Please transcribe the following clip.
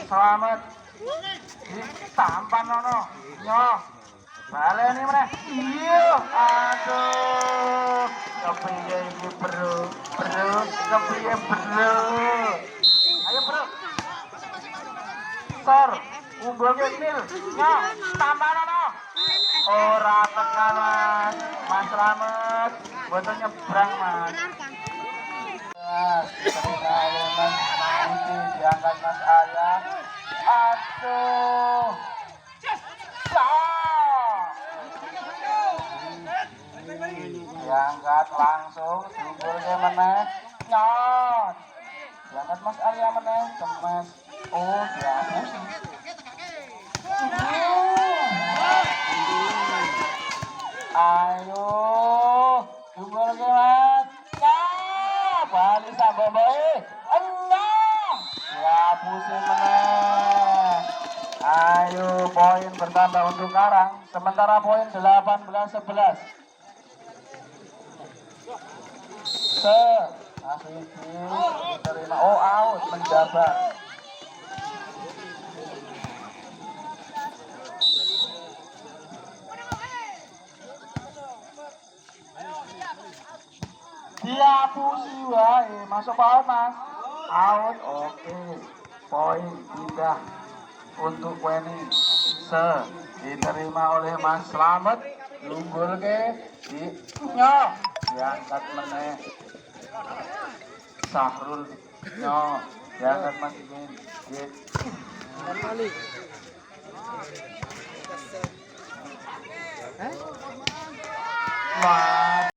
Selamat tampan nono nyo baleni meneh iya aduh kepiye iki bro kepiye bro ayo bro sor unggulke nil nyo tampan nono ora tekan mas Slamet boten nyebrang mas ini diangkat Mas Arya. Aduh. Diangkat langsung diunggulke meneh. Nyot. Diangkat Mas Arya meneh kemas. Oh, dihapusi. Ayo, diunggulke Mas. Bali samboboe Allah ya pusing meneh. Ayo poin bertambah untuk Karang sementara poin 18-11 Asiki diterima out menjabat dihapusi wae masuk out mas out oke poin pindah untuk Weni diterima oleh Mas Slamet lunggulke di nyok diangkat meneh Sahrul nyok diangkat Mas Imin Wah